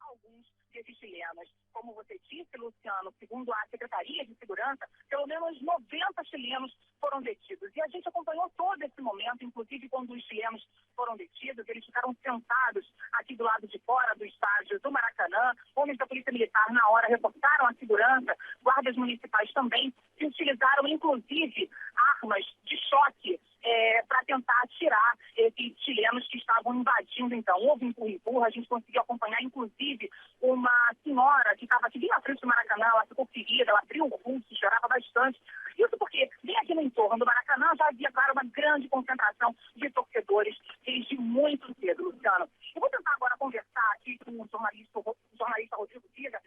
alguns desses chilenos. Como você disse, Luciano, segundo a Secretaria de Segurança, pelo menos 90 chilenos foram detidos. E a gente acompanhou todo esse momento, inclusive quando os chilenos foram detidos, eles ficaram sentados aqui do lado de fora do estádio do Maracanã. Homens da Polícia Militar, na hora, reforçaram a segurança. Guardas municipais também se utilizaram, inclusive, armas de choque para tentar tirar esses chilenos que estavam invadindo. Então, houve empurra-empurra, a gente conseguiu acompanhar, inclusive, uma senhora que estava aqui bem na frente do Maracanã, ela ficou ferida, ela abriu o pulso, chorava bastante. Isso porque, bem aqui no entorno do Maracanã, já havia, claro, uma grande concentração de torcedores desde muito cedo, Luciano. Eu vou tentar agora conversar aqui com o jornalista Rodrigo Viga.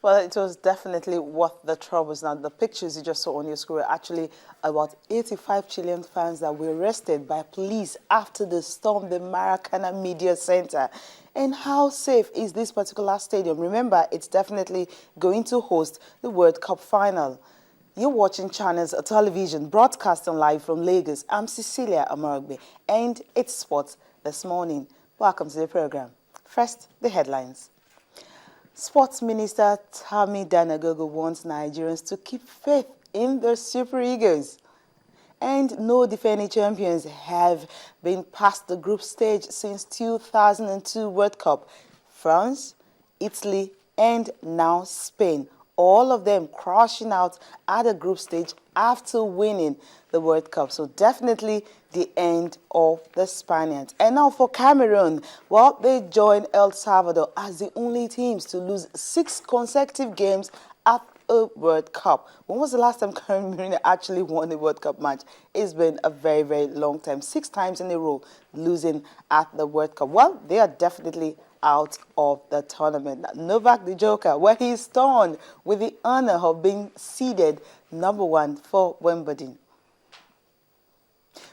Well, it was definitely worth the troubles. Now, the pictures you just saw on your screen were actually about 85 Chilean fans that were arrested by police after they stormed the Maracana Media Center. And how safe is this particular stadium? Remember, it's definitely going to host the World Cup final. You're watching Channels Television, broadcasting live from Lagos. I'm Cecilia Amorogbe, and it's Sports This Morning. Welcome to the program. First, the headlines. Sports Minister Tammy Danagogo wants Nigerians to keep faith in their Super Eagles. And no defending champions have been past the group stage since 2002 World Cup. France, Italy, and now Spain. All of them crashing out at the group stage after winning the World Cup. So definitely the end of the Spaniards. And now for Cameroon, well, they joined El Salvador as the only teams to lose 6 consecutive games at a World Cup. When was the last time Cameroon actually won a World Cup match? It's been a very, very long time. 6 times in a row losing at the World Cup. Well, they are definitely out of the tournament. Novak the Joker, where he is stunned with the honor of being seeded #1 for Wimbledon.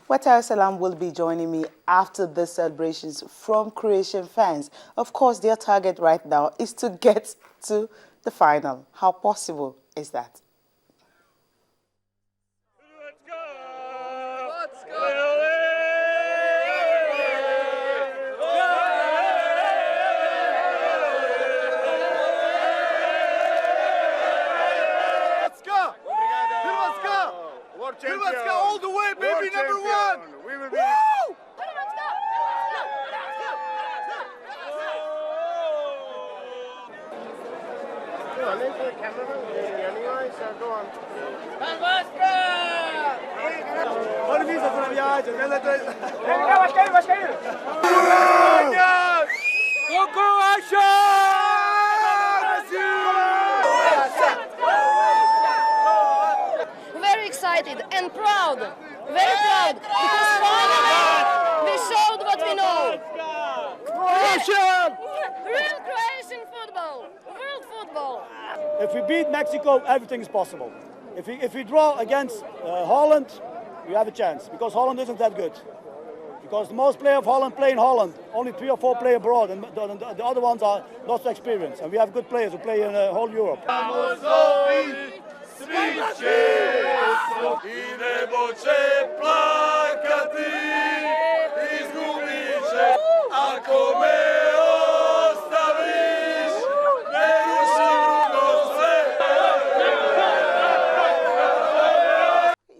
Watayo Salam will be joining me after the celebrations from Croatian fans. Of course, their target right now is to get to the final. How possible is that? Let's go! Let's go! Let's go all the way, baby, #1! We will be... Woo! Let's go! Let's go! Anyway, so go on. Olha isso, essa viagem, vai cair! Okon-Akpan! Very excited and proud, very proud, because finally we showed what we know. Real Croatian football, world football. If we beat Mexico, everything is possible. If we draw against Holland, we have a chance, because Holland isn't that good. Because the most players of Holland play in Holland, only 3 or 4 play abroad, and the other ones are not so experienced. And we have good players who play in whole Europe.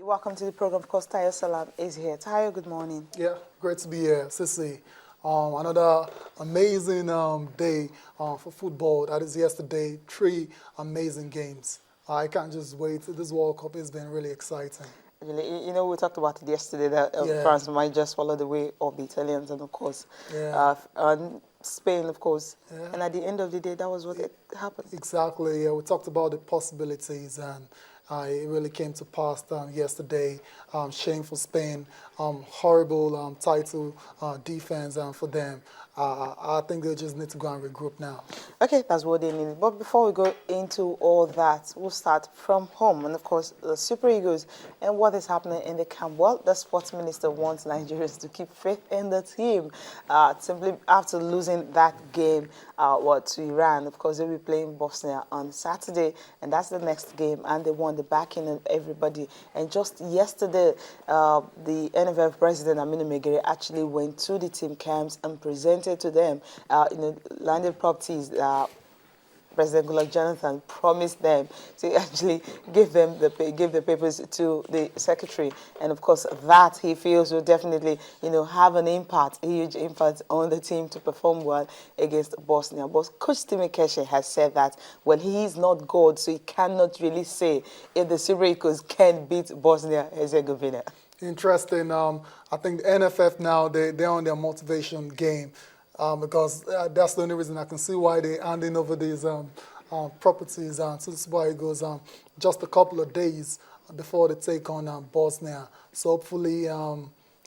Welcome to the program. Of course, Tayo Salam is here. Tayo, good morning. Yeah, great to be here, Sissy. Another amazing day for football. That is yesterday, 3 amazing games. I can't just wait. This World Cup has been really exciting. Really, you know, we talked about it yesterday that France might just follow the way of the Italians and, of course, and Spain, of course. Yeah. And at the end of the day, that was what happened. Exactly. Yeah, we talked about the possibilities, and it really came to pass yesterday. Shame for Spain. Horrible title defense for them. I think they just need to go and regroup now. Okay, that's what they need. But before we go into all that, we'll start from home. And of course, the Super Eagles and what is happening in the camp. Well, the sports minister wants Nigerians to keep faith in the team. Simply after losing that game to Iran. Of course, they'll be playing Bosnia on Saturday, and that's the next game. And they want the backing of everybody. And just yesterday, the NFF president, Aminu Megere, actually went to the team camps and presented to them landed properties. President Goodluck Jonathan promised them to actually give the papers to the secretary, and of course that he feels will definitely have an impact, a huge impact on the team to perform well against Bosnia. But Coach Timmy Keshe has said that he is not God, so he cannot really say if the Super Eagles can beat Bosnia-Herzegovina. Interesting. I think the NFF now they're on their motivation game. Because that's the only reason I can see why they're handing over these properties to the Super Eagles just a couple of days before they take on Bosnia. So hopefully,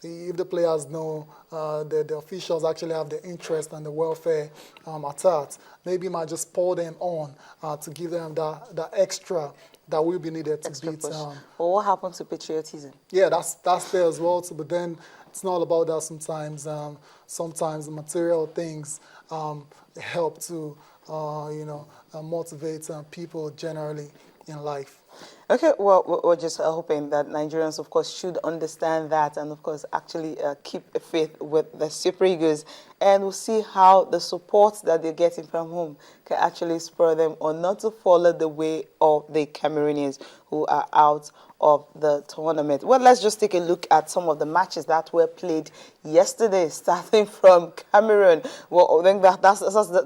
if the players know the officials actually have the interest and the welfare at heart, maybe might just pour them on to give them that extra that will be needed to beat. Well, what happens to patriotism? Yeah, that's there as well. But then it's not about that sometimes. Sometimes the material things help to, motivate people generally in life. Okay, well, we're just hoping that Nigerians, of course, should understand that and, of course, actually keep faith with the Super Eagles. And we'll see how the support that they're getting from home can actually spur them on not to follow the way of the Cameroonians who are out of the tournament. Well, let's just take a look at some of the matches that were played yesterday, starting from Cameroon. Well, I think that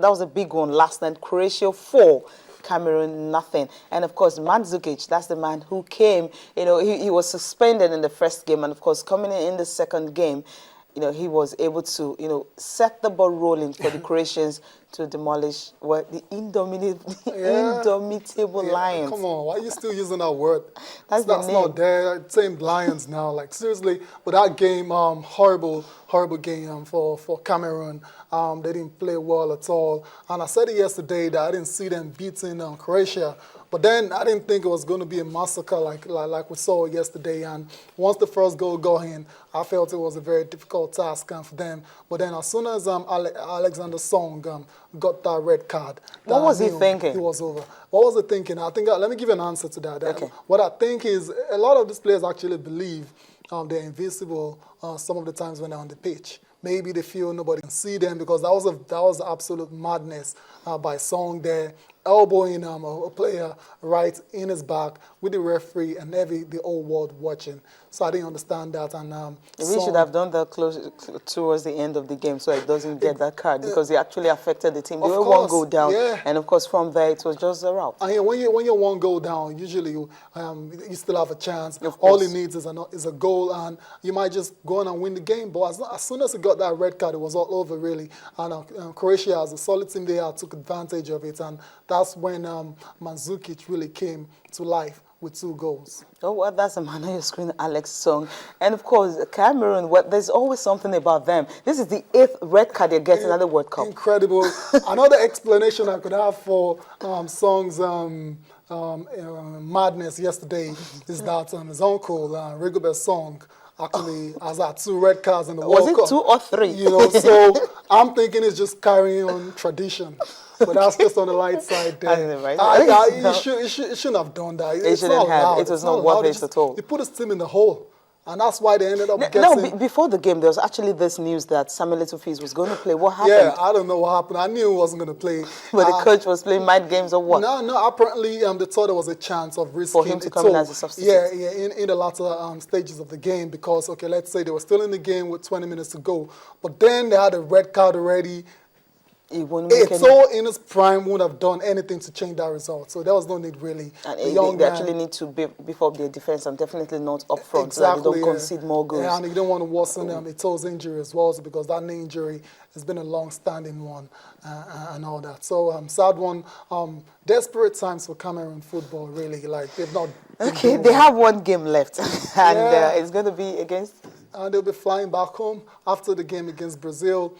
was a big one last night. Croatia 4. Cameroon nothing. And of course, Mandzukic, that's the man who came, he was suspended in the first game, and of course, coming in the second game, he was able to, set the ball rolling for the Croatians to demolish the indomitable Lions. Come on, why are you still using that word? That's not there. Same Lions now. Like seriously, but that game, horrible game for Cameroon. They didn't play well at all. And I said it yesterday that I didn't see them beating Croatia. But then I didn't think it was going to be a massacre like we saw yesterday. And once the first goal got in, I felt it was a very difficult task for them. But then as soon as Alexander Song got that red card, what was he thinking? It was over. What was he thinking? I think let me give you an answer to that. Okay. What I think is a lot of these players actually believe they're invincible some of the times when they're on the pitch. Maybe they feel nobody can see them because that was absolute madness by Song there, elbowing a player right in his back with the referee and the whole world watching. So I didn't understand that. And we should have done that towards the end of the game so it doesn't get that card because it actually affected the team. They were one goal down, and of course from there it was just a rout. And when you're one goal down, usually you still have a chance. All it needs is a goal, and you might just go on and win the game. But as soon as he got that red card, it was all over really. And Croatia, as a solid team, they took advantage of it, and that's when Mandzukic really came to life with 2 goals. Oh, well, that's a man on your screen, Alex Song. And of course, Cameroon, there's always something about them. This is the 8th red card they're getting at the World Cup. Incredible. Another explanation I could have for Song's madness yesterday is that his uncle, Rigobert Song, actually has had 2 red cards in the World Cup. Was it 2 or 3? So I'm thinking it's just carrying on tradition. But that's just on the light side there. He shouldn't have done that. It shouldn't have. It was not worth it at all. He put his team in the hole. And that's why they ended up getting... No, before the game, there was actually this news that Samuel Eto'o was going to play. What happened? Yeah, I don't know what happened. I knew he wasn't going to play. But the coach was playing mind games or what? No, apparently they thought there was a chance of risking... For him to come in as a substitute? Yeah, in the latter stages of the game because, okay, let's say they were still in the game with 20 minutes to go. But then they had a red card already. Eto'o in his prime wouldn't have done anything to change that result. So there was no need really. And they actually need to beef up their defense and definitely not up front so that they don't concede more goals. Yeah, and you don't want to worsen Eto'o's injury as well because that knee injury has been a long-standing one and all that. So sad one. Desperate times for Cameroon football, really. Like they've not... Okay, they have 1 game left and it's going to be against... And they'll be flying back home after the game against Brazil.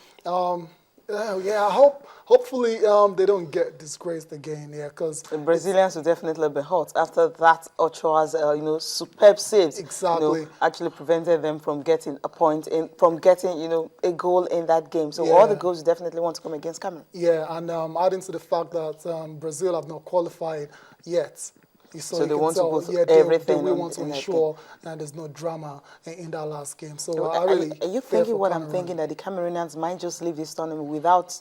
Yeah, hopefully they don't get disgraced again. Yeah, because The Brazilians will definitely be hot after that Ochoa's superb saves. Exactly. Actually prevented them from getting a point in, from getting a goal in that game. So Yeah. all the goals definitely want to come against Cameroon. Yeah, and adding to the fact that Brazil have not qualified yet. So you they can want to tell, put yeah, everything they on want to in that ensure that there's no drama in that last game. So I Are really you fear thinking for what I'm Cameroon. thinking, that the Cameroonians might just leave this tournament without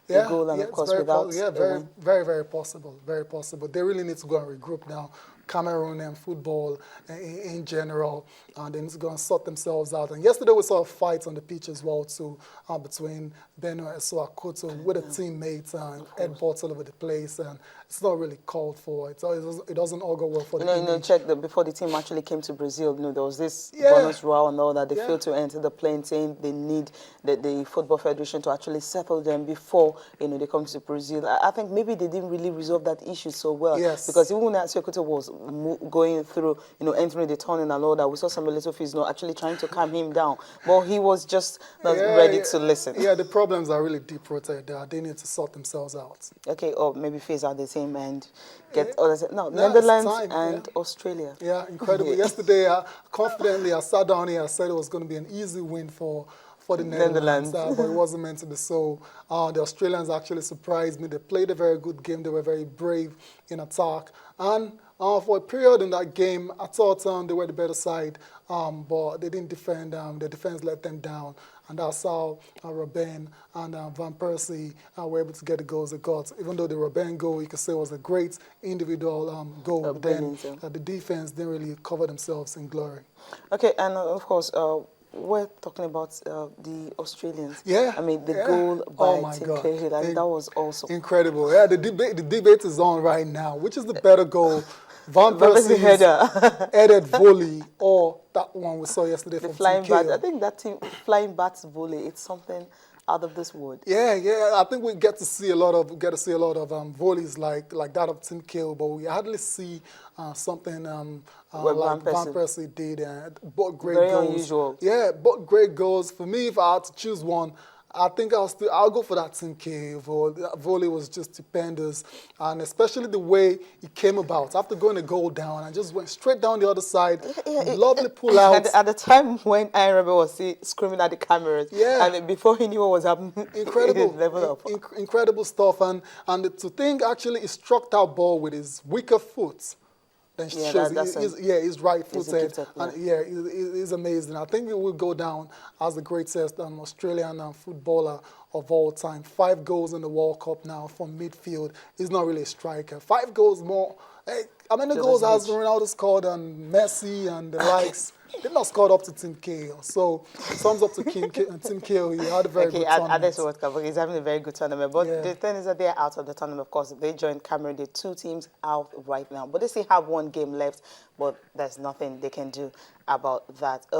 a Yeah, goal and yeah, of it's course very without yeah, a very, win? very, very possible. Very possible. They really need to go and regroup now. Cameroon and football in general, and they need to go and sort themselves out. And yesterday we saw a fight on the pitch as well too, between Beno and Suakoto with a teammate and headbutts all over the place, and it's not really called for. It doesn't all go well for the image. Check that before the team actually came to Brazil, there was this Yeah. bonus row and all that. They Yeah. failed to enter the plane, saying they need the Football Federation to actually settle them before they come to Brazil. I think maybe they didn't really resolve that issue so well. Yes. Because even when Suakoto was going through, entering the tournament and all that, we saw some little fees, actually trying to calm him down. But he was just not ready to listen. Yeah, the problems are really deep-rooted there. They need to sort themselves out. Okay, or maybe phase out the team and get Yeah. others. No, No, it's Netherlands time, and yeah. Australia. Yeah, incredible. Yesterday, confidently, I sat down here. I said it was going to be an easy win for the Netherlands, but it wasn't meant to be so. The Australians actually surprised me. They played a very good game. They were very brave in attack. And for a period in that game, I thought they were the better side, but they didn't defend. The defense let them down. And that's how Robben and Van Persie were able to get the goals they got. Even though the Robben goal, you could say, was a great individual goal, but then the defense didn't really cover themselves in glory. Okay, and of course, we're talking about the Australians. Yeah. I mean, the goal by Tim God. Cahill, that was awesome. Incredible. Yeah, the debate is on right now. Which is the better goal? Van Persie's headed volley or that one we saw yesterday from Flying Tim Cahill? bat. I think that flying bats volley, it's something out of this world. Yeah. I think we get to see a lot of volleys like that of Tim Cahill, but we hardly see something like Van Persie did. Both great Very goals. unusual. Yeah, both great goals. For me, if I had to choose one, I think I'll go for that Tim Cahill volley. That volley was just stupendous, and especially the way it came about after going a goal down and just went straight down the other side. Lovely pull out. At the time when I remember was screaming at the cameras, Yeah. and before he knew what was happening, Incredible, level up. Incredible stuff, and to think actually he struck that ball with his weaker foot. Then shows he's right-footed, and he's amazing. I think he will go down as the greatest Australian footballer of all time. 5 goals in the World Cup now from midfield. He's not really a striker. 5 goals more. Hey, how many goals has Ronaldo scored and Messi and the likes? They've not scored up to Tim Cahill. So, thumbs up to Tim Cahill. He had a very good tournament. At this World Cup, he's having a very good tournament. But the thing is that they're out of the tournament, of course. They joined Cameroon. The 2 teams out right now. But they still have 1 game left. But there's nothing they can do about that.